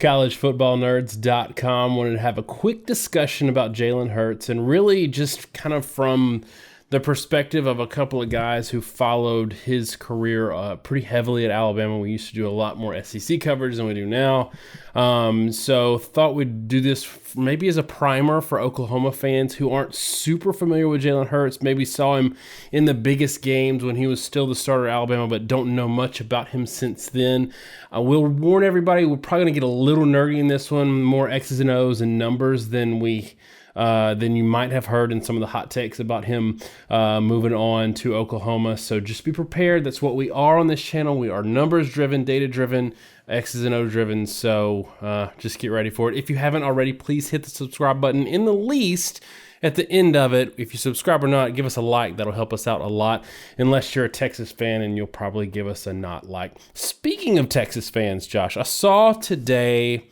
collegefootballnerds.com. Wanted to have a quick discussion about Jalen Hurts and really just kind of from the perspective of a couple of guys who followed his career pretty heavily at Alabama. We used to do a lot more SEC coverage than we do now. So thought we'd do this maybe as a primer for Oklahoma fans who aren't super familiar with Jalen Hurts, maybe saw him in the biggest games when he was still the starter at Alabama, but don't know much about him since then. We'll warn everybody, we're probably going to get a little nerdy in this one, more X's and O's and numbers than you might have heard in some of the hot takes about him moving on to Oklahoma. So just be prepared. That's what we are on this channel. We are numbers-driven, data-driven, X's and O's-driven. So just get ready for it. If you haven't already, please hit the subscribe button in the least at the end of it. If you subscribe or not, give us a like. That'll help us out a lot, unless you're a Texas fan, and you'll probably give us a not like. Speaking of Texas fans, Josh, I saw today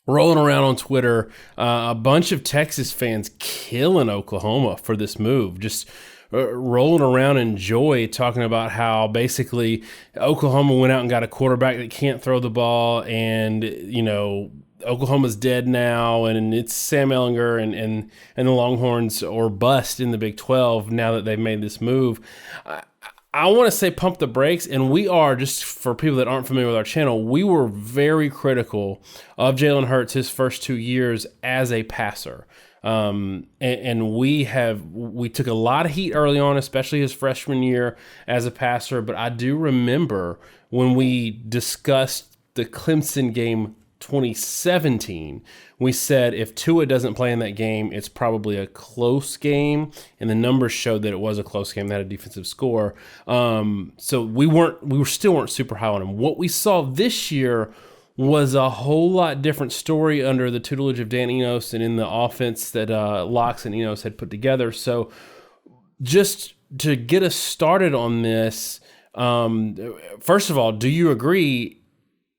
rolling around on Twitter, a bunch of Texas fans killing Oklahoma for this move, just rolling around in joy, talking about how basically Oklahoma went out and got a quarterback that can't throw the ball, and Oklahoma's dead now, and it's Sam Ehlinger and the Longhorns or bust in the Big 12 now that they've made this move. I want to say pump the brakes, and we are, just for people that aren't familiar with our channel, we were very critical of Jalen Hurts his first 2 years as a passer. And we took a lot of heat early on, especially his freshman year as a passer, but I do remember when we discussed the Clemson game 2017, we said if Tua doesn't play in that game, it's probably a close game, and the numbers showed that it was a close game. They had a defensive score. So we still weren't super high on him. What we saw this year was a whole lot different story under the tutelage of Dan Enos and in the offense that Locks and Enos had put together. So just to get us started on this, first of all, do you agree?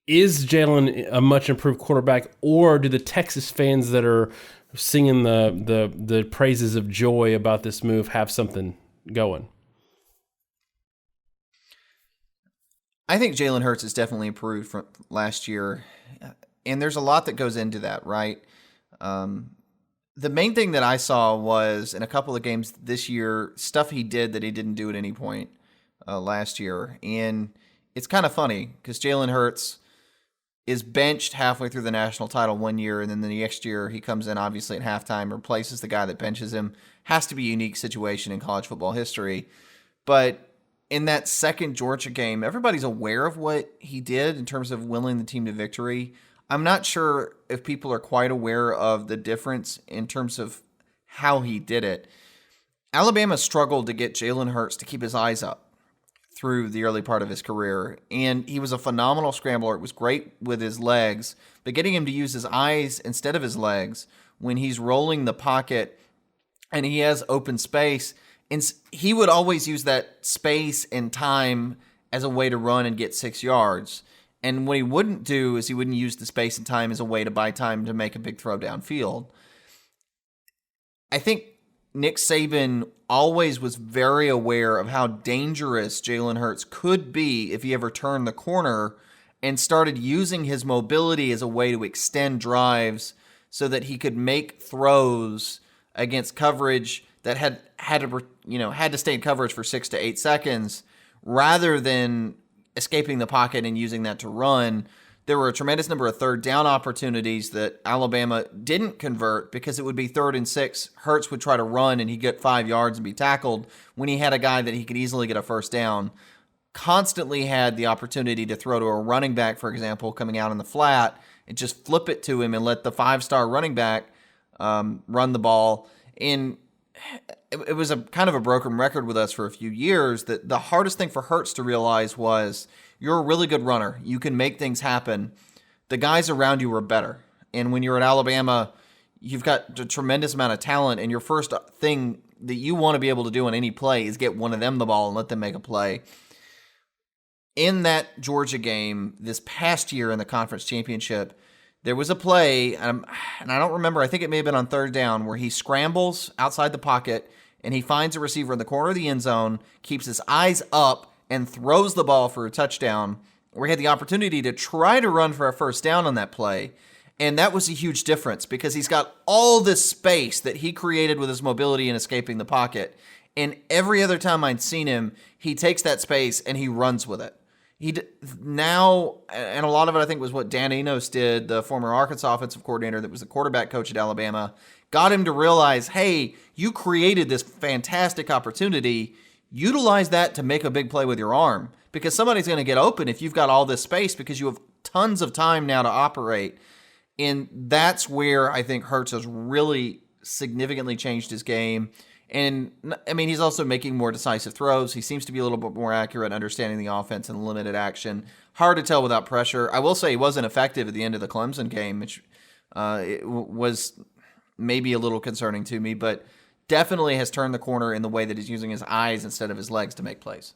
Is Jalen a much improved quarterback, or do the Texas fans that are singing the praises of joy about this move have something going? I think Jalen Hurts is definitely improved from last year, and there's a lot that goes into that, right? The main thing that I saw was in a couple of games this year, stuff he did that he didn't do at any point last year, and it's kind of funny because Jalen Hurts is benched halfway through the national title 1 year, and then the next year he comes in obviously at halftime, replaces the guy that benches him. Has to be a unique situation in college football history. But in that second Georgia game, everybody's aware of what he did in terms of willing the team to victory. I'm not sure if people are quite aware of the difference in terms of how he did it. Alabama struggled to get Jalen Hurts to keep his eyes up through the early part of his career, and he was a phenomenal scrambler. It was great with his legs, but getting him to use his eyes instead of his legs when he's rolling the pocket and he has open space, and he would always use that space and time as a way to run and get 6 yards. And what he wouldn't do is he wouldn't use the space and time as a way to buy time to make a big throw downfield. I think Nick Saban always was very aware of how dangerous Jalen Hurts could be if he ever turned the corner, and started using his mobility as a way to extend drives so that he could make throws against coverage that had to stay in coverage for 6 to 8 seconds rather than escaping the pocket and using that to run. There were a tremendous number of third down opportunities that Alabama didn't convert because it would be 3rd and 6. Hurts would try to run and he'd get 5 yards and be tackled when he had a guy that he could easily get a first down. Constantly had the opportunity to throw to a running back, for example, coming out in the flat, and just flip it to him and let the 5-star running back run the ball. And it was a kind of a broken record with us for a few years that the hardest thing for Hurts to realize was, you're a really good runner. You can make things happen. The guys around you are better. And when you're at Alabama, you've got a tremendous amount of talent, and your first thing that you want to be able to do on any play is get one of them the ball and let them make a play. In that Georgia game this past year in the conference championship, there was a play, and I don't remember, I think it may have been on 3rd down, where he scrambles outside the pocket, and he finds a receiver in the corner of the end zone, keeps his eyes up, and throws the ball for a touchdown. where he had the opportunity to try to run for a first down on that play. And that was a huge difference because he's got all this space that he created with his mobility and escaping the pocket. And every other time I'd seen him, he takes that space and he runs with it. Now, and a lot of it I think was what Dan Enos did, the former Arkansas offensive coordinator that was the quarterback coach at Alabama, got him to realize, hey, you created this fantastic opportunity. Utilize that to make a big play with your arm because somebody's going to get open if you've got all this space because you have tons of time now to operate. And that's where I think Hurts has really significantly changed his game. And, I mean, he's also making more decisive throws. He seems to be a little bit more accurate understanding the offense and limited action. Hard to tell without pressure. I will say he wasn't effective at the end of the Clemson game, which it was maybe a little concerning to me, but definitely has turned the corner in the way that he's using his eyes instead of his legs to make plays.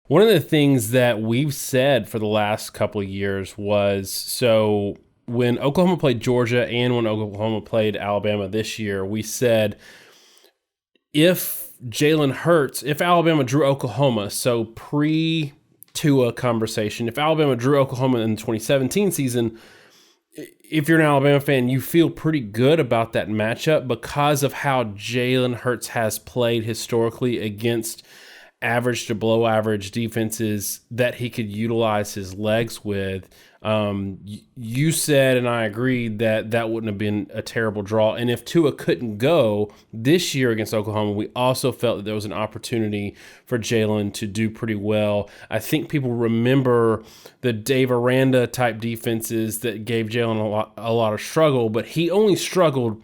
One of the things that we've said for the last couple of years was, so when Oklahoma played Georgia and when Oklahoma played Alabama this year, we said, if Jalen Hurts, if Alabama drew Oklahoma, so pre-Tua conversation, if Alabama drew Oklahoma in the 2017 season, if you're an Alabama fan, you feel pretty good about that matchup because of how Jalen Hurts has played historically against average to below average defenses that he could utilize his legs with. You said, and I agreed, that wouldn't have been a terrible draw. And if Tua couldn't go this year against Oklahoma, we also felt that there was an opportunity for Jalen to do pretty well. I think people remember the Dave Aranda type defenses that gave Jalen a lot of struggle, but he only struggled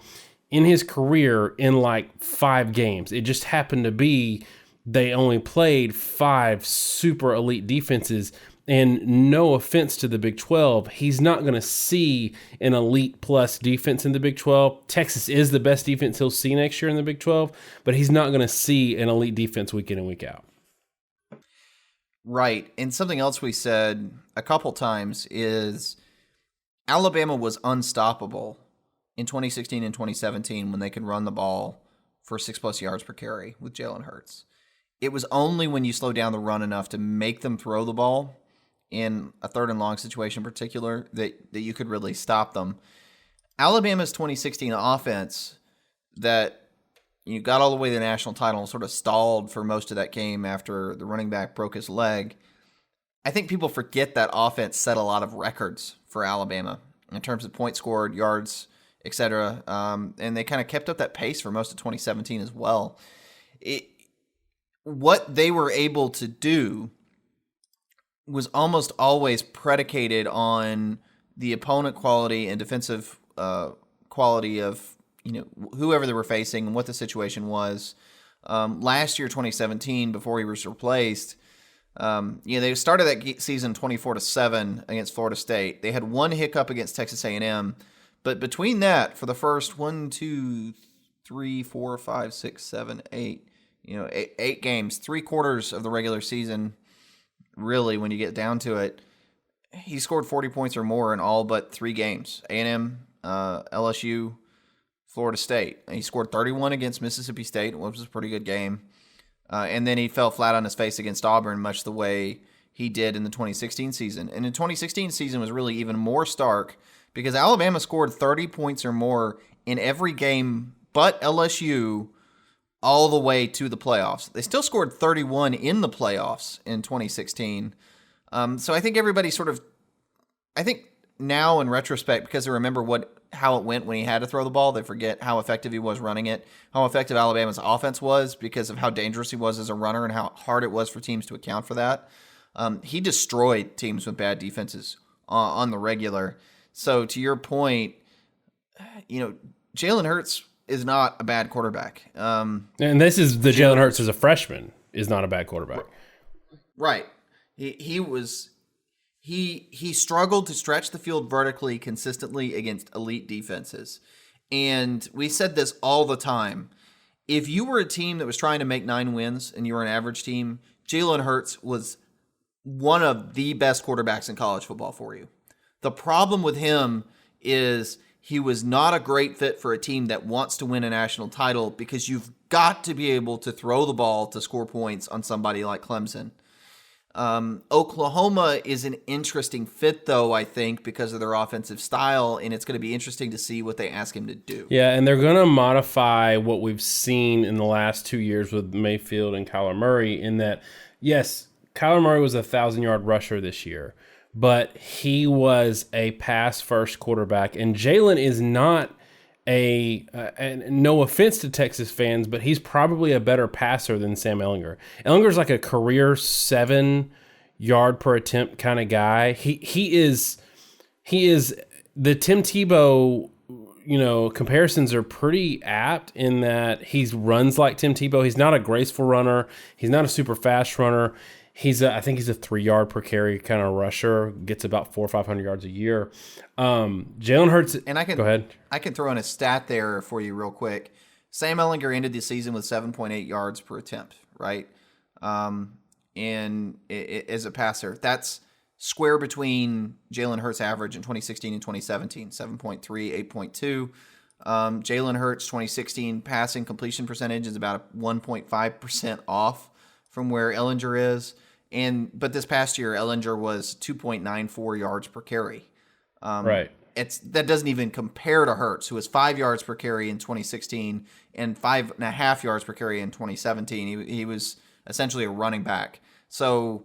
in his career in like 5 games. It just happened to be they only played 5 super elite defenses. And no offense to the Big 12, he's not going to see an elite plus defense in the Big 12. Texas is the best defense he'll see next year in the Big 12, but he's not going to see an elite defense week in and week out. Right. And something else we said a couple times is Alabama was unstoppable in 2016 and 2017 when they could run the ball for 6+ yards per carry with Jalen Hurts. It was only when you slow down the run enough to make them throw the ball in a 3rd and long situation in particular that you could really stop them. Alabama's 2016 offense that you got all the way to the national title and sort of stalled for most of that game after the running back broke his leg. I think people forget that offense set a lot of records for Alabama in terms of points scored, yards, etc. And they kind of kept up that pace for most of 2017 as well. What they were able to do was almost always predicated on the opponent quality and defensive quality of whoever they were facing and what the situation was. Last year, 2017, before he was replaced, they started that season 24-7 against Florida State. They had one hiccup against Texas A&M, but between that, for the first 8 games, 3/4 of the regular season, really, when you get down to it, he scored 40 points or more in all but 3 games. A&M, LSU, Florida State. He scored 31 against Mississippi State, which was a pretty good game. And then he fell flat on his face against Auburn, much the way he did in the 2016 season. And the 2016 season was really even more stark because Alabama scored 30 points or more in every game but LSU all the way to the playoffs. They still scored 31 in the playoffs in 2016. So I think everybody I think now in retrospect, because they remember how it went when he had to throw the ball, they forget how effective he was running it, how effective Alabama's offense was because of how dangerous he was as a runner and how hard it was for teams to account for that. He destroyed teams with bad defenses on the regular. So to your point, Jalen Hurts is not a bad quarterback. And this is the Jalen Hurts as a freshman is not a bad quarterback. Right. He struggled to stretch the field vertically consistently against elite defenses. And we said this all the time. If you were a team that was trying to make 9 wins and you were an average team, Jalen Hurts was one of the best quarterbacks in college football for you. The problem with him is he was not a great fit for a team that wants to win a national title because you've got to be able to throw the ball to score points on somebody like Clemson. Oklahoma is an interesting fit, though, I think, because of their offensive style, and it's going to be interesting to see what they ask him to do. Yeah, and they're going to modify what we've seen in the last 2 years with Mayfield and Kyler Murray in that, yes, Kyler Murray was a 1,000-yard rusher this year, but he was a pass-first quarterback, and Jalen is not and no offense to Texas fans, but he's probably a better passer than Sam Ehlinger. Ehlinger's like a career 7-yard per attempt kind of guy. He is the Tim Tebow, comparisons are pretty apt in that he runs like Tim Tebow. He's not a graceful runner. He's not a super fast runner. I think he's a 3-yard per carry kind of rusher. Gets about 400 or 500 yards a year. Jalen Hurts, and go ahead. I can throw in a stat there for you real quick. Sam Ehlinger ended the season with 7.8 yards per attempt, right? And as a passer, that's square between Jalen Hurts' average in 2016 and 2017, 7.3, 8.2. Jalen Hurts' 2016 passing completion percentage is about 1.5% off from where Ehlinger is. But this past year, Ehlinger was 2.94 yards per carry. Right. That doesn't even compare to Hurts, who was 5 yards per carry in 2016 and 5.5 yards per carry in 2017. He was essentially a running back. So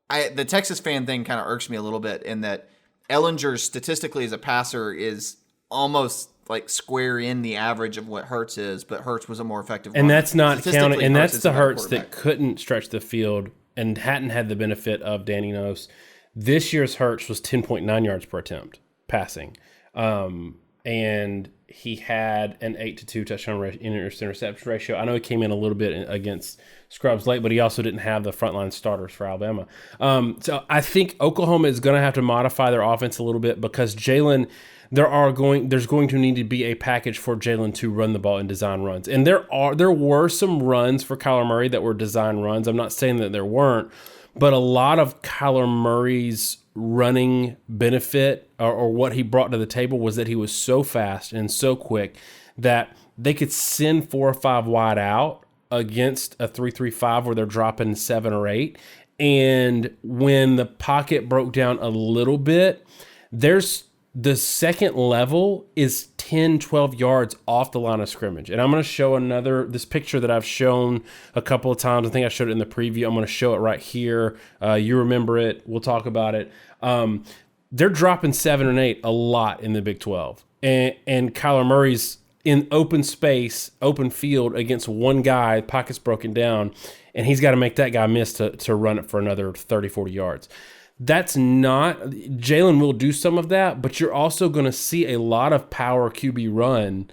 the Texas fan thing kind of irks me a little bit in that Ehlinger statistically as a passer is almost like square in the average of what Hurts is, but Hurts was a more effective runner. And that's not counting. And that's the Hurts that couldn't stretch the field and hadn't had the benefit of Danny Nose. This year's Hurts was 10.9 yards per attempt passing. And he had an 8-to-2 touchdown interception ratio. I know he came in a little bit against Scrubs late, but he also didn't have the frontline starters for Alabama. So I think Oklahoma is going to have to modify their offense a little bit because Jalen, there's going to need to be a package for Jalen to run the ball and design runs. And there were some runs for Kyler Murray that were design runs. I'm not saying that there weren't, but a lot of Kyler Murray's running benefit or what he brought to the table was that he was so fast and so quick that they could send 4 or 5 wide out against a 3-3-5 where they're dropping 7 or 8. And when the pocket broke down a little bit, the second level is 10, 12 yards off the line of scrimmage. And I'm going to show this picture that I've shown a couple of times. I think I showed it in the preview. I'm going to show it right here. You remember it. We'll talk about it. They're dropping 7 and 8 a lot in the Big 12. And Kyler Murray's in open space, open field against one guy, pocket's broken down, and he's got to make that guy miss to run it for another 30, 40 yards. That's not – Jalen will do some of that, but you're also going to see a lot of power QB run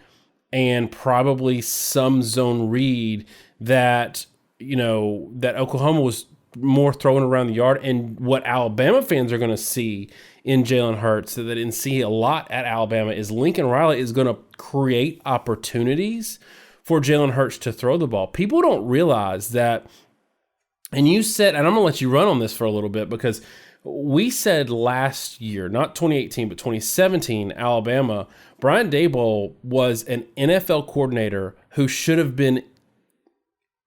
and probably some zone read that, that Oklahoma was more throwing around the yard. And what Alabama fans are going to see in Jalen Hurts that they didn't see a lot at Alabama is Lincoln Riley is going to create opportunities for Jalen Hurts to throw the ball. People don't realize that – and you said – and I'm going to let you run on this for a little bit because – we said last year, not 2018, but 2017, Alabama, Brian Daboll was an NFL coordinator who should have been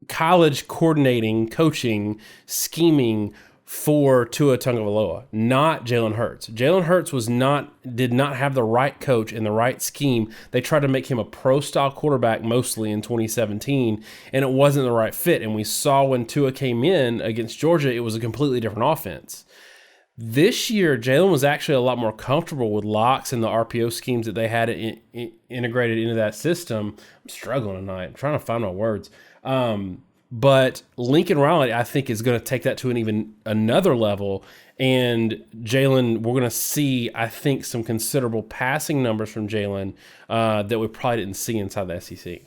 college coordinating, coaching, scheming for Tua Tagovailoa, not Jalen Hurts. Jalen Hurts did not have the right coach and the right scheme. They tried to make him a pro-style quarterback mostly in 2017, and it wasn't the right fit. And we saw when Tua came in against Georgia, it was a completely different offense. This year, Jalen was actually a lot more comfortable with locks and the RPO schemes that they had integrated into that system. I'm struggling tonight. I'm trying to find my words. But Lincoln Riley, I think, is going to take that to another level. And Jalen, we're going to see, I think, some considerable passing numbers from Jalen that we probably didn't see inside the SEC.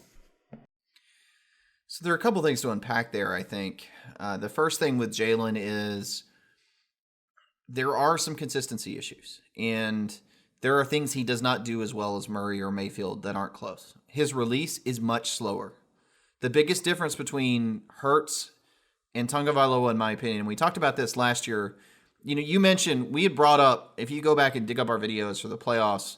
So there are a couple things to unpack there, I think. The first thing with Jalen is there are some consistency issues, and there are things he does not do as well as Murray or Mayfield that aren't close. His release is much slower. The biggest difference between Hurts and Tagovailoa, in my opinion, and we talked about this last year, you mentioned, we had brought up, if you go back and dig up our videos for the playoffs,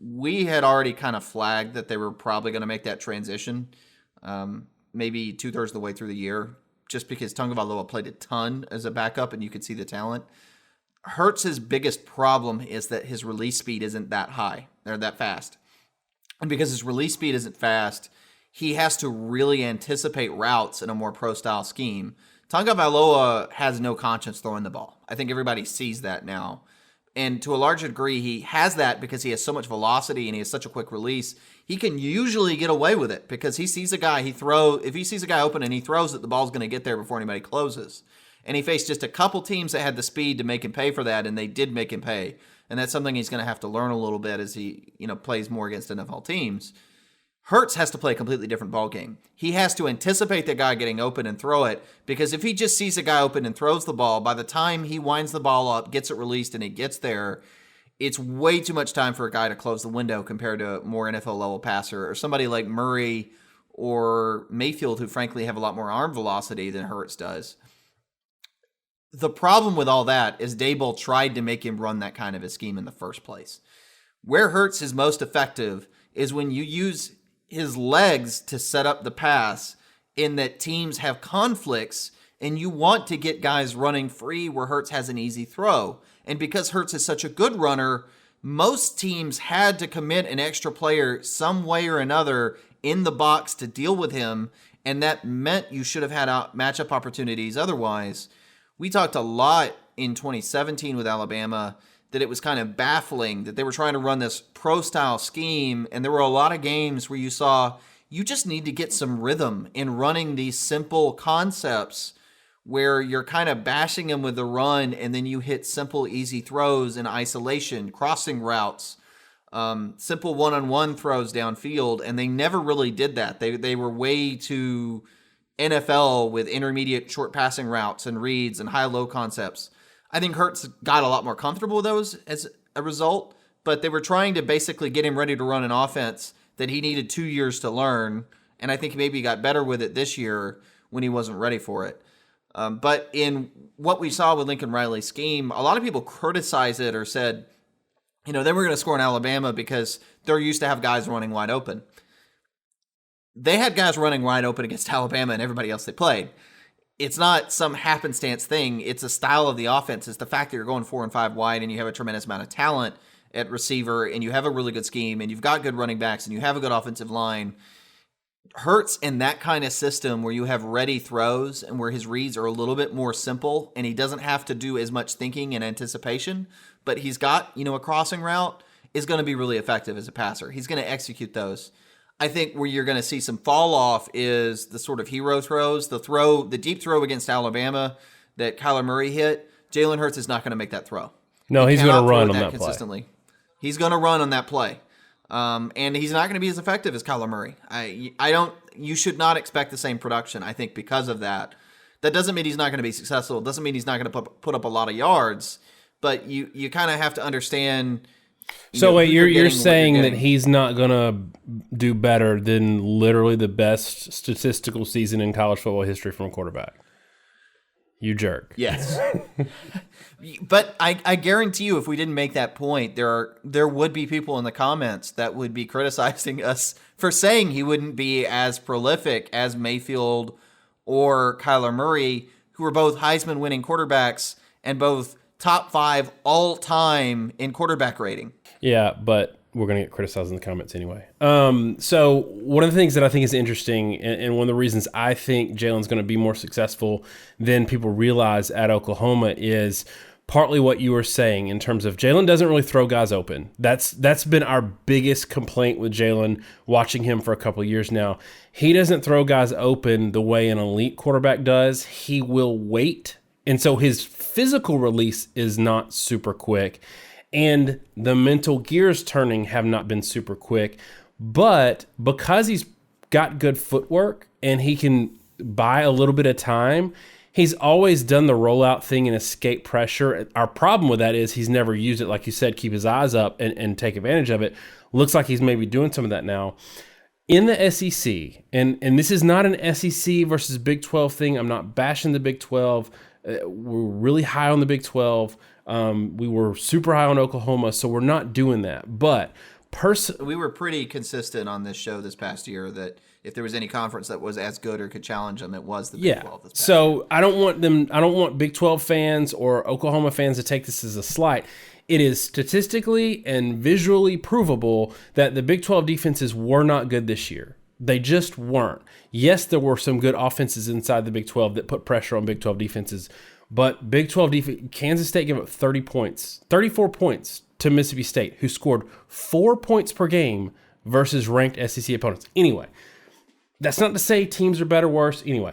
we had already kind of flagged that they were probably going to make that transition maybe 2/3 of the way through the year just because Tagovailoa played a ton as a backup and you could see the talent. Hurts' biggest problem is that his release speed isn't that high or that fast. And because his release speed isn't fast, he has to really anticipate routes in a more pro-style scheme. Tagovailoa has no conscience throwing the ball. I think everybody sees that now. And to a large degree, he has that because he has so much velocity and he has such a quick release. He can usually get away with it because he sees a guy, if he sees a guy open and he throws it, the ball's going to get there before anybody closes. And he faced just a couple teams that had the speed to make him pay for that, and they did make him pay. And that's something he's going to have to learn a little bit as he, plays more against NFL teams. Hurts has to play a completely different ball game. He has to anticipate the guy getting open and throw it, because if he just sees a guy open and throws the ball, by the time he winds the ball up, gets it released, and it gets there, it's way too much time for a guy to close the window compared to a more NFL-level passer or somebody like Murray or Mayfield, who frankly have a lot more arm velocity than Hurts does. The problem with all that is Daboll tried to make him run that kind of a scheme in the first place. Where Hurts is most effective is when you use his legs to set up the pass, in that teams have conflicts and you want to get guys running free where Hurts has an easy throw. And because Hurts is such a good runner, most teams had to commit an extra player some way or another in the box to deal with him, and that meant you should have had matchup opportunities otherwise. We talked a lot in 2017 with Alabama that it was kind of baffling that they were trying to run this pro-style scheme, and there were a lot of games where you saw you just need to get some rhythm in running these simple concepts where you're kind of bashing them with the run, and then you hit simple, easy throws in isolation, crossing routes, simple one-on-one throws downfield, and they never really did that. They were way too NFL with intermediate short passing routes and reads and high-low concepts. I think Hurts got a lot more comfortable with those as a result, but they were trying to basically get him ready to run an offense that he needed 2 years to learn, and I think maybe he got better with it this year when he wasn't ready for it. But in what we saw with Lincoln Riley's scheme, a lot of people criticized it or said, they were going to score in Alabama because they're used to have guys running wide open. They had guys running wide open against Alabama and everybody else they played. It's not some happenstance thing. It's a style of the offense. It's the fact that you're going 4 and 5 wide and you have a tremendous amount of talent at receiver and you have a really good scheme and you've got good running backs and you have a good offensive line. Hurts in that kind of system where you have ready throws and where his reads are a little bit more simple and he doesn't have to do as much thinking and anticipation, but he's got, a crossing route, is going to be really effective as a passer. He's going to execute those. I think where you're going to see some fall off is the sort of hero throws, the deep throw against Alabama that Kyler Murray hit. Jalen Hurts is not going to make that throw. No, he's going to run on that consistently. He's going to run on that play. And he's not going to be as effective as Kyler Murray. You should not expect the same production, I think, because of that. That doesn't mean he's not going to be successful. It doesn't mean he's not going to put up a lot of yards, but you kind of have to understand. So wait, you're saying that he's not going to do better than literally the best statistical season in college football history from a quarterback? You jerk. Yes. But I guarantee you, if we didn't make that point, there would be people in the comments that would be criticizing us for saying he wouldn't be as prolific as Mayfield or Kyler Murray, who are both Heisman-winning quarterbacks and both top 5 all-time in quarterback rating. Yeah, but we're going to get criticized in the comments anyway. So one of the things that I think is interesting, and one of the reasons I think Jalen's going to be more successful than people realize at Oklahoma, is partly what you were saying in terms of Jalen doesn't really throw guys open. That's been our biggest complaint with Jalen, watching him for a couple of years now. He doesn't throw guys open the way an elite quarterback does. He will wait, and so his physical release is not super quick. And the mental gears turning have not been super quick. But because he's got good footwork and he can buy a little bit of time, he's always done the rollout thing and escape pressure. Our problem with that is he's never used it, like you said, keep his eyes up and take advantage of it. Looks like he's maybe doing some of that now. In the SEC, and this is not an SEC versus Big 12 thing. I'm not bashing the Big 12. We're really high on the Big 12. We were super high on Oklahoma, so we're not doing that. But we were pretty consistent on this show this past year that if there was any conference that was as good or could challenge them, it was the Big 12. This past year. So I don't want Big 12 fans or Oklahoma fans to take this as a slight. It is statistically and visually provable that the Big 12 defenses were not good this year. They just weren't. Yes, there were some good offenses inside the Big 12 that put pressure on Big 12 defenses, but Big 12 defense, Kansas State gave up 34 points to Mississippi State, who scored 4 points per game versus ranked SEC opponents. Anyway, that's not to say teams are better or worse. Anyway,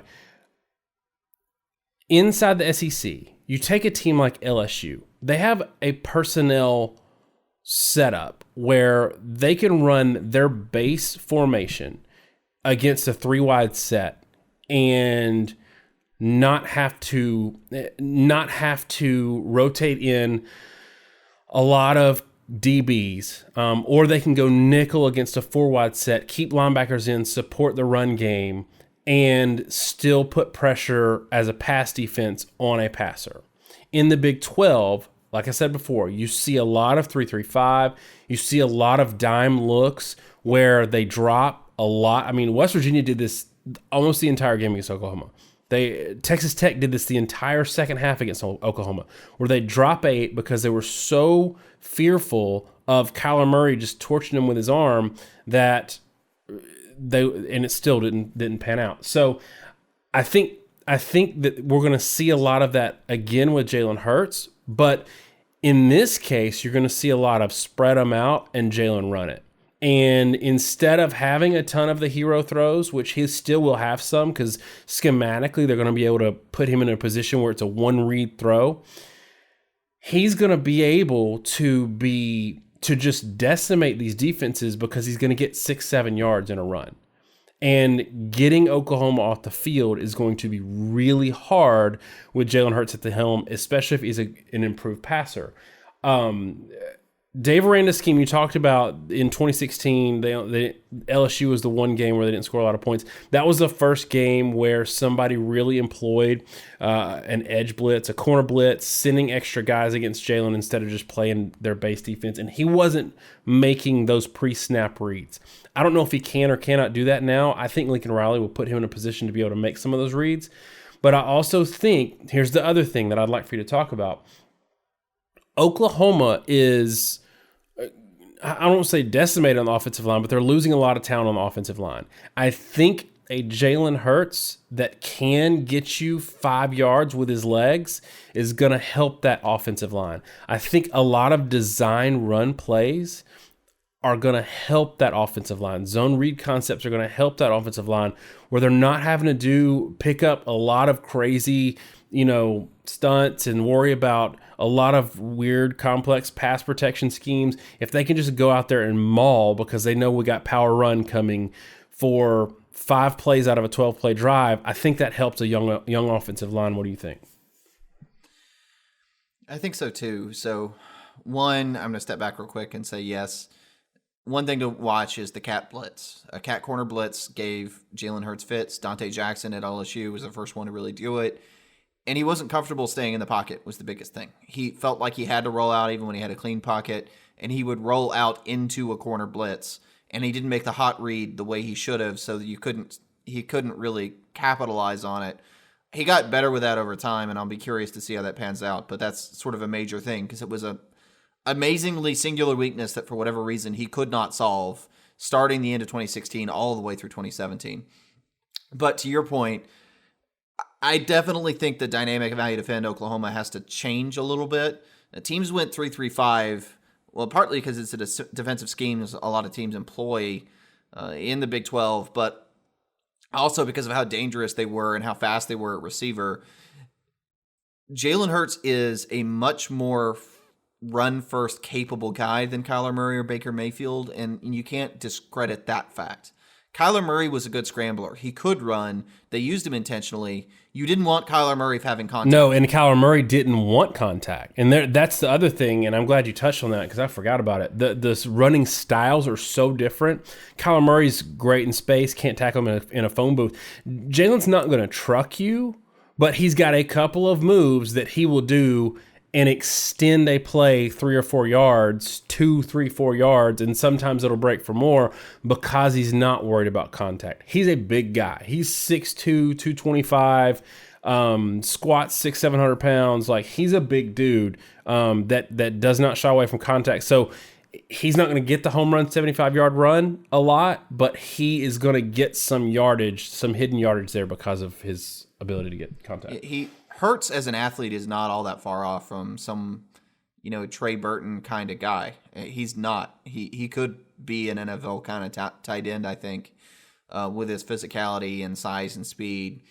inside the SEC, you take a team like LSU. They have a personnel setup where they can run their base formation against a 3-wide set and not have to rotate in a lot of DBs, or they can go nickel against a 4-wide set, keep linebackers in, support the run game, and still put pressure as a pass defense on a passer. In the Big 12, like I said before, you see a lot of 3-3-5. You see a lot of dime looks where they drop a lot. I mean, West Virginia did this almost the entire game against Oklahoma. Texas Tech did this the entire second half against Oklahoma, where they drop 8 because they were so fearful of Kyler Murray just torching them with his arm that it still didn't pan out. So I think that we're going to see a lot of that again with Jalen Hurts, but in this case, you're going to see a lot of spread them out and Jalen run it. And instead of having a ton of the hero throws, which he still will have some because schematically they're going to be able to put him in a position where it's a one-read throw, he's going to be able to just decimate these defenses because he's going to get 6-7 yards in a run. And getting Oklahoma off the field is going to be really hard with Jalen Hurts at the helm, especially if he's an improved passer. Dave Aranda's scheme you talked about in 2016, LSU was the one game where they didn't score a lot of points. That was the first game where somebody really employed an edge blitz, a corner blitz, sending extra guys against Jalen instead of just playing their base defense. And he wasn't making those pre-snap reads. I don't know if he can or cannot do that now. I think Lincoln Riley will put him in a position to be able to make some of those reads. But I also think, here's the other thing that I'd like for you to talk about. Oklahoma is, I don't want to say decimated on the offensive line, but they're losing a lot of talent on the offensive line. I think a Jalen Hurts that can get you 5 yards with his legs is going to help that offensive line. I think a lot of design run plays are going to help that offensive line. Zone read concepts are going to help that offensive line where they're not having to pick up a lot of crazy, stunts and worry about a lot of weird, complex pass protection schemes. If they can just go out there and maul because they know we got power run coming for 5 plays out of a 12-play drive, I think that helps a young offensive line. What do you think? I think so too. So, one, I'm going to step back real quick and say yes. One thing to watch is the cat blitz. A cat corner blitz gave Jalen Hurts fits. Dante Jackson at LSU was the first one to really do it. And he wasn't comfortable staying in the pocket was the biggest thing. He felt like he had to roll out even when he had a clean pocket, and he would roll out into a corner blitz. And he didn't make the hot read the way he should have, so that he couldn't really capitalize on it. He got better with that over time, and I'll be curious to see how that pans out. But that's sort of a major thing because it was a amazingly singular weakness that for whatever reason he could not solve starting the end of 2016 all the way through 2017. But to your point, I definitely think the dynamic of how you defend Oklahoma has to change a little bit. The teams went 3-3-5, well, partly because it's a defensive scheme a lot of teams employ in the Big 12, but also because of how dangerous they were and how fast they were at receiver. Jalen Hurts is a much more run-first capable guy than Kyler Murray or Baker Mayfield, and you can't discredit that fact. Kyler Murray was a good scrambler. He could run. They used him intentionally. You didn't want Kyler Murray having contact. No, and Kyler Murray didn't want contact. And that's the other thing, and I'm glad you touched on that because I forgot about it. The running styles are so different. Kyler Murray's great in space, can't tackle him in a phone booth. Jalen's not going to truck you, but he's got a couple of moves that he will do, and extend a play 3 or 4 yards, 2, 3, 4 yards, and sometimes it'll break for more because he's not worried about contact. He's a big guy. He's 6'2", 225, squats 600-700 pounds. Like, he's a big dude that does not shy away from contact. So he's not going to get the home run 75-yard run a lot, but he is going to get some yardage, some hidden yardage there because of his ability to get contact. Hurts as an athlete is not all that far off from some, Trey Burton kind of guy. He's not. He could be an NFL kind of tight end, I think, with his physicality and size and speed.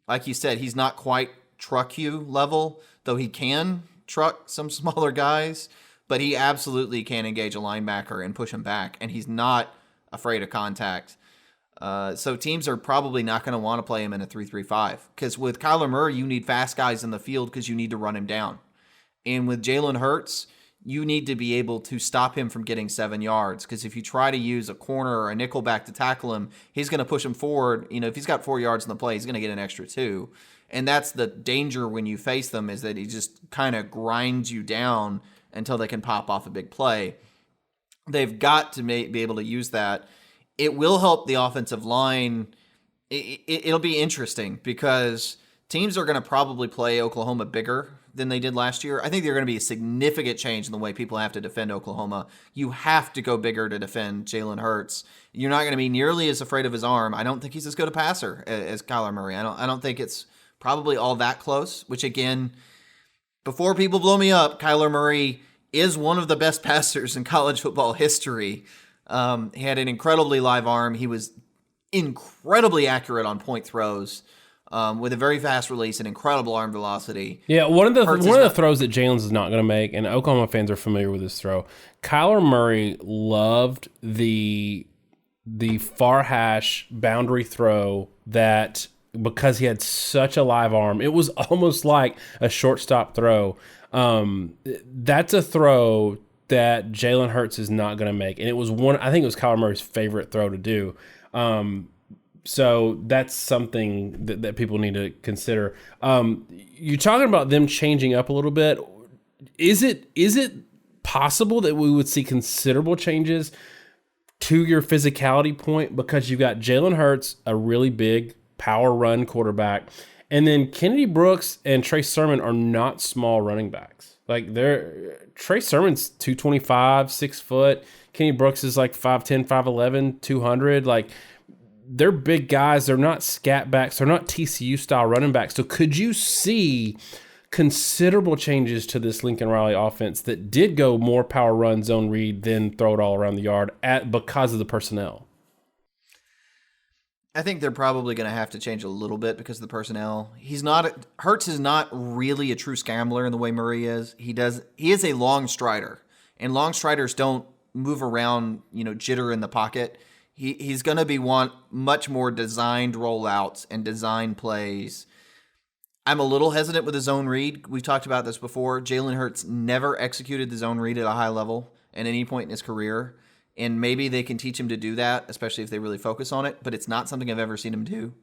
Like you said, he's not quite truck you level, though he can truck some smaller guys, but he absolutely can engage a linebacker and push him back, and he's not afraid of contact. So teams are probably not going to want to play him in a 3-3-5 because with Kyler Murray, you need fast guys in the field because you need to run him down. And with Jalen Hurts, you need to be able to stop him from getting 7 yards because if you try to use a corner or a nickel back to tackle him, he's going to push him forward. If he's got 4 yards in the play, he's going to get an extra 2. And that's the danger when you face them is that he just kind of grinds you down until they can pop off a big play. They've got to be able to use that. It will help the offensive line. It'll be interesting because teams are going to probably play Oklahoma bigger than they did last year. I think there's going to be a significant change in the way people have to defend Oklahoma. You have to go bigger to defend Jalen Hurts. You're not going to be nearly as afraid of his arm. I don't think he's as good a passer as Kyler Murray. I don't think it's probably all that close, which again, before people blow me up, Kyler Murray is one of the best passers in college football history. He had an incredibly live arm. He was incredibly accurate on point throws with a very fast release and incredible arm velocity. Yeah, one of the throws that Jalen's is not going to make, and Oklahoma fans are familiar with this throw. Kyler Murray loved the far hash boundary throw that because he had such a live arm, it was almost like a shortstop throw. That's a throw that Jalen Hurts is not going to make. And it was I think it was Kyler Murray's favorite throw to do. So that's something that people need to consider. You're talking about them changing up a little bit. Is it possible that we would see considerable changes to your physicality point because you've got Jalen Hurts, a really big power run quarterback, and then Kennedy Brooks and Trey Sermon are not small running backs. Like Trey Sermon's 225, 6 foot. Kenny Brooks is like 5'10", 5'11", 200. Like they're big guys. They're not scat backs. They're not TCU style running backs. So could you see considerable changes to this Lincoln Riley offense that did go more power run, zone read, then throw it all around the yard because of the personnel? I think they're probably going to have to change a little bit because of the personnel. Hurts is not really a true scrambler in the way Murray is. He is a long strider, and long striders don't move around, jitter in the pocket. He's going to want much more designed rollouts and design plays. I'm a little hesitant with the zone read. We've talked about this before. Jalen Hurts never executed the zone read at a high level at any point in his career. And maybe they can teach him to do that, especially if they really focus on it. But it's not something I've ever seen him do.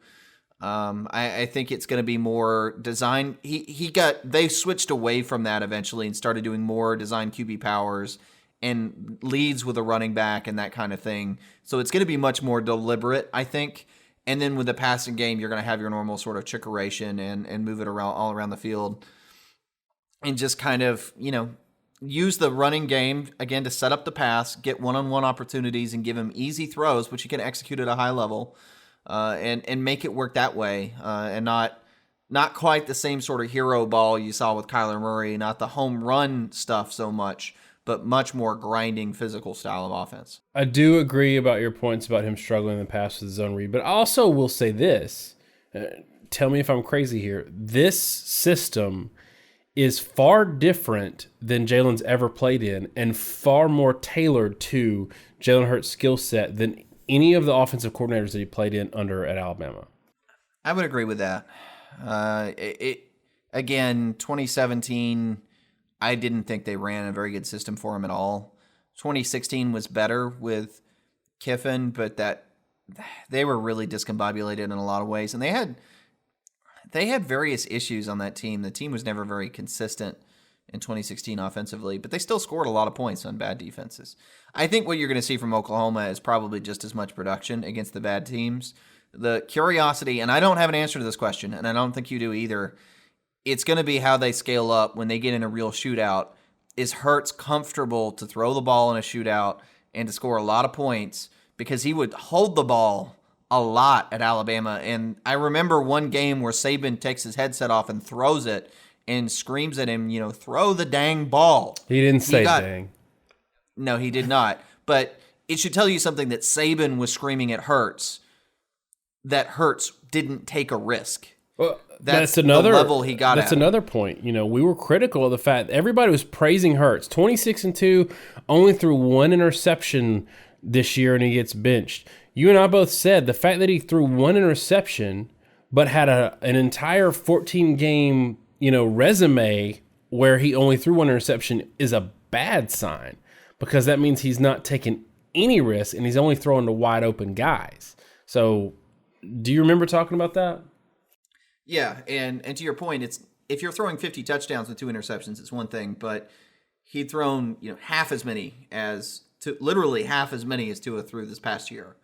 I think it's going to be more design. They switched away from that eventually and started doing more design QB powers and leads with a running back and that kind of thing. So it's going to be much more deliberate, I think. And then with the passing game, you're going to have your normal sort of chickeration and move it around all around the field and just kind of, use the running game, again, to set up the pass, get one-on-one opportunities, and give him easy throws, which you can execute at a high level, and make it work that way, and not quite the same sort of hero ball you saw with Kyler Murray, not the home run stuff so much, but much more grinding physical style of offense. I do agree about your points about him struggling in the past with the zone read, but I also will say this. Tell me if I'm crazy here. This system is far different than Jalen's ever played in and far more tailored to Jalen Hurts' skill set than any of the offensive coordinators that he played in under at Alabama. I would agree with that. Again, 2017, I didn't think they ran a very good system for him at all. 2016 was better with Kiffin, but that they were really discombobulated in a lot of ways, and they had various issues on that team. The team was never very consistent in 2016 offensively, but they still scored a lot of points on bad defenses. I think what you're going to see from Oklahoma is probably just as much production against the bad teams. The curiosity, and I don't have an answer to this question, and I don't think you do either, it's going to be how they scale up when they get in a real shootout. Is Hurts comfortable to throw the ball in a shootout and to score a lot of points? Because he would hold the ball a lot at Alabama. And I remember one game where Saban takes his headset off and throws it and screams at him, throw the dang ball. He didn't say dang. No, he did not. But it should tell you something that Saban was screaming at Hurts, that Hurts didn't take a risk. Well, that's another the level he got. That's another point. We were critical of the fact that everybody was praising Hurts. 26-2, only threw one interception this year, and he gets benched. You and I both said the fact that he threw one interception, but had an entire 14-game resume where he only threw one interception is a bad sign, because that means he's not taking any risk and he's only throwing to wide open guys. So, do you remember talking about that? Yeah, and to your point, it's if you're throwing 50 touchdowns with 2 interceptions, it's one thing, but he'd thrown half as many as Tua threw this past year,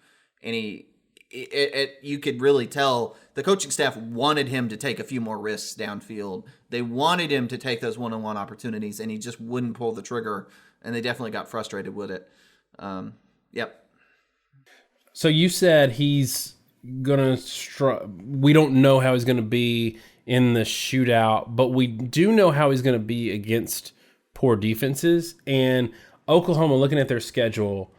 and you could really tell the coaching staff wanted him to take a few more risks downfield. They wanted him to take those one-on-one opportunities, and he just wouldn't pull the trigger, and they definitely got frustrated with it. Yep. So you said he's gonna we don't know how he's gonna be in the shootout, but we do know how he's gonna be against poor defenses. And Oklahoma, looking at their schedule,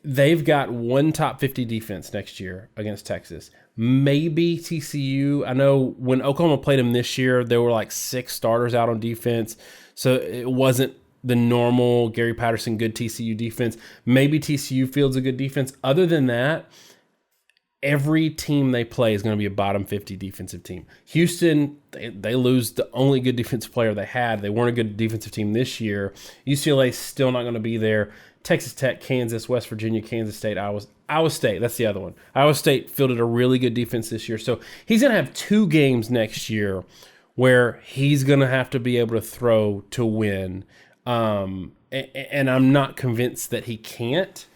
they've got one top 50 defense next year against Texas. Maybe TCU. I know when Oklahoma played them this year, there were like 6 starters out on defense, so it wasn't the normal Gary Patterson good TCU defense. Maybe TCU fields a good defense. Other than that, every team they play is going to be a bottom 50 defensive team. Houston, they lose the only good defensive player they had. They weren't a good defensive team this year. UCLA's still not going to be there. Texas Tech, Kansas, West Virginia, Kansas State, Iowa State. That's the other one. Iowa State fielded a really good defense this year. So he's going to have 2 games next year where he's going to have to be able to throw to win. And I'm not convinced that he can't.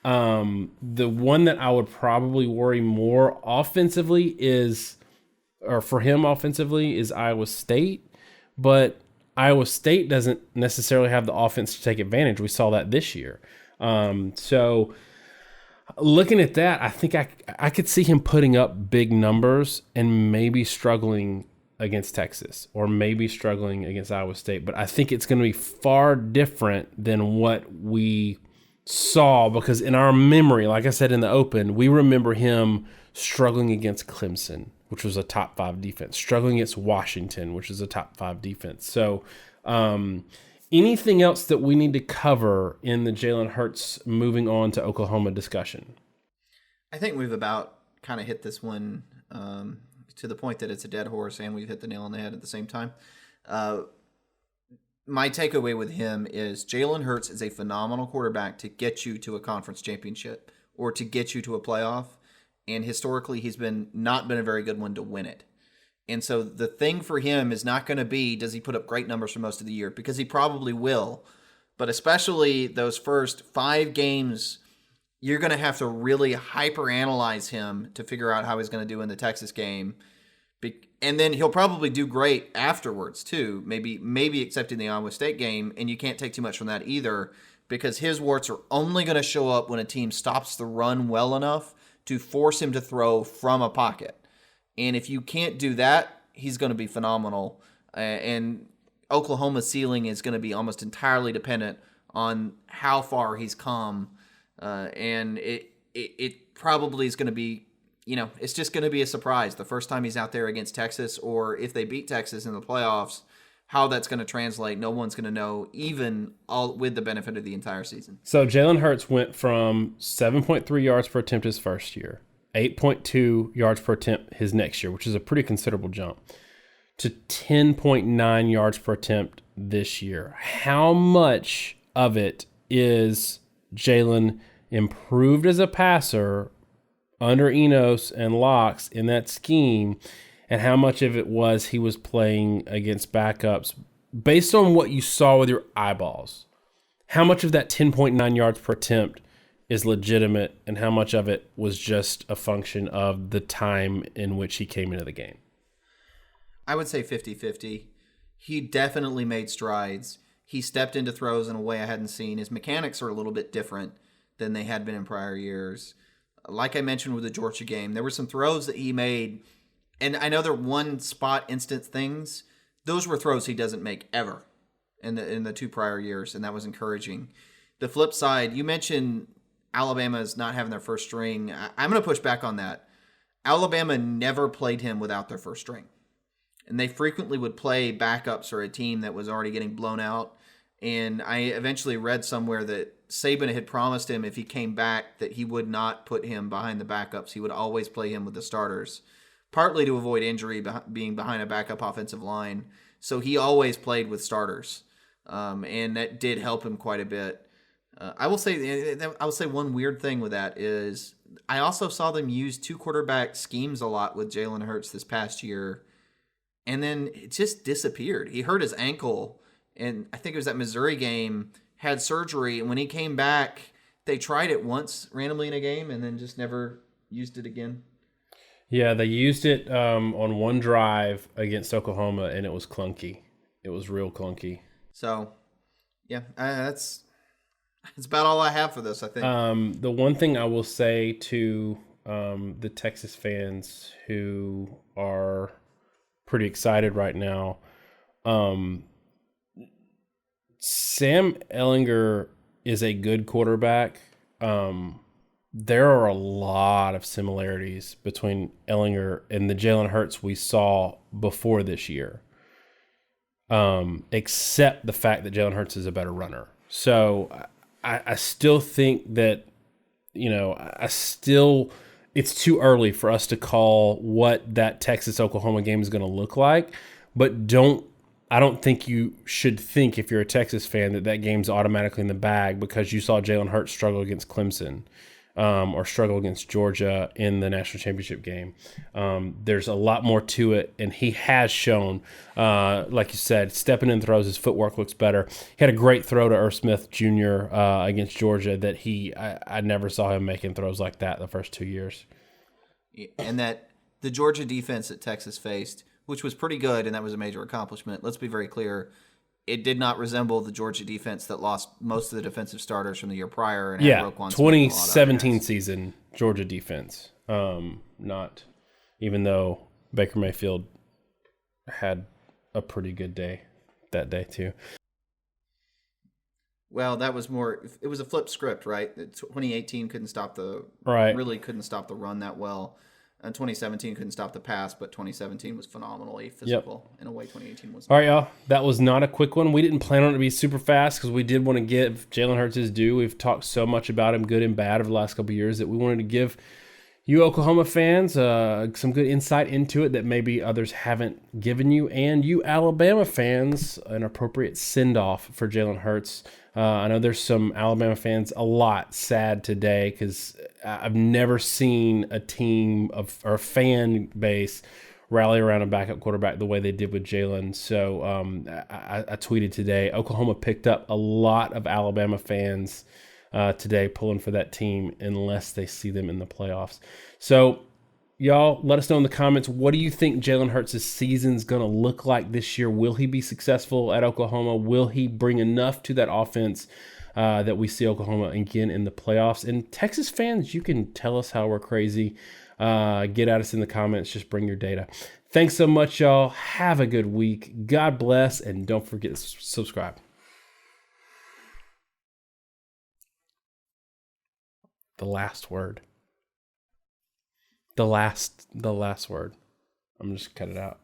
The one that I would probably worry more offensively is Iowa State, but Iowa State doesn't necessarily have the offense to take advantage. We saw that this year. So looking at that, I think I could see him putting up big numbers and maybe struggling against Texas or maybe struggling against Iowa State. But I think it's going to be far different than what we saw, because in our memory, like I said in the open, we remember him struggling against Clemson, which was a top 5 defense, struggling against Washington, which is a top 5 defense. So anything else that we need to cover in the Jalen Hurts moving on to Oklahoma discussion? I think we've about kind of hit this one to the point that it's a dead horse, and we've hit the nail on the head at the same time. My takeaway with him is Jalen Hurts is a phenomenal quarterback to get you to a conference championship or to get you to a playoff. And historically, he's not been a very good one to win it. And so the thing for him is not going to be, does he put up great numbers for most of the year? Because he probably will. But especially those first 5 games, you're going to have to really hyper-analyze him to figure out how he's going to do in the Texas game. And then he'll probably do great afterwards, too. Maybe except in the Iowa State game. And you can't take too much from that either, because his warts are only going to show up when a team stops the run well enough to force him to throw from a pocket. And if you can't do that, he's going to be phenomenal. And Oklahoma's ceiling is going to be almost entirely dependent on how far he's come. And it probably is going to be, it's just going to be a surprise the first time he's out there against Texas, or if they beat Texas in the playoffs, how that's going to translate, no one's going to know, even all with the benefit of the entire season. So Jalen Hurts went from 7.3 yards per attempt his first year, 8.2 yards per attempt his next year, which is a pretty considerable jump, to 10.9 yards per attempt this year. How much of it is Jalen improved as a passer under Enos and Locks in that scheme, and how much of it was he was playing against backups based on what you saw with your eyeballs, how much of that 10.9 yards per attempt is legitimate and how much of it was just a function of the time in which he came into the game? I would say 50-50. He definitely made strides. He stepped into throws in a way I hadn't seen. His mechanics are a little bit different than they had been in prior years. Like I mentioned with the Georgia game, there were some throws that he made, and I know they're one spot instant things. Those were throws he doesn't make ever in the 2 prior years, and that was encouraging. The flip side, you mentioned Alabama's not having their first string. I'm going to push back on that. Alabama never played him without their first string, and they frequently would play backups or a team that was already getting blown out. And I eventually read somewhere that Saban had promised him if he came back that he would not put him behind the backups. He would always play him with the starters, partly to avoid injury being behind a backup offensive line. So he always played with starters, and that did help him quite a bit. I will say one weird thing with that is I also saw them use 2 quarterback schemes a lot with Jalen Hurts this past year, and then it just disappeared. He hurt his ankle, and I think it was that Missouri game, had surgery, and when he came back, they tried it once randomly in a game and then just never used it again. Yeah, they used it on one drive against Oklahoma, and it was clunky. It was real clunky. So, yeah, that's about all I have for this, I think. The one thing I will say to the Texas fans who are pretty excited right now, Sam Ehlinger is a good quarterback. There are a lot of similarities between Ehlinger and the Jalen Hurts we saw before this year, except the fact that Jalen Hurts is a better runner. So I still think that, it's too early for us to call what that Texas-Oklahoma game is going to look like, but I don't think you should think, if you're a Texas fan, that game's automatically in the bag because you saw Jalen Hurts struggle against Clemson or struggle against Georgia in the national championship game. There's a lot more to it, and he has shown, like you said, stepping in throws, his footwork looks better. He had a great throw to Irv Smith Jr. Against Georgia that I never saw him making throws like that the first 2 years. And that the Georgia defense that Texas faced, which was pretty good, and that was a major accomplishment. Let's be very clear. It did not resemble the Georgia defense that lost most of the defensive starters from the year prior. And 2017 season Georgia defense. Not, even though Baker Mayfield had a pretty good day that day too. Well, that was more. It was a flip script, right? 2018 couldn't stop the run that well. 2017 couldn't stop the pass, but 2017 was phenomenally physical in a way 2018 was. All right, y'all. That was not a quick one. We didn't plan on it to be super fast because we did want to give Jalen Hurts his due. We've talked so much about him, good and bad, over the last couple of years that we wanted to give you Oklahoma fans some good insight into it that maybe others haven't given you, and you Alabama fans an appropriate send-off for Jalen Hurts. I know there's some Alabama fans a lot sad today because I've never seen a team or a fan base rally around a backup quarterback the way they did with Jalen. So I tweeted today, Oklahoma picked up a lot of Alabama fans today pulling for that team unless they see them in the playoffs. So y'all, let us know in the comments, what do you think Jalen Hurts' season's going to look like this year? Will he be successful at Oklahoma? Will he bring enough to that offense that we see Oklahoma again in the playoffs? And Texas fans, you can tell us how we're crazy. Get at us in the comments. Just bring your data. Thanks so much, y'all. Have a good week. God bless, and don't forget to subscribe. The last word. The last word. I'm just cut it out.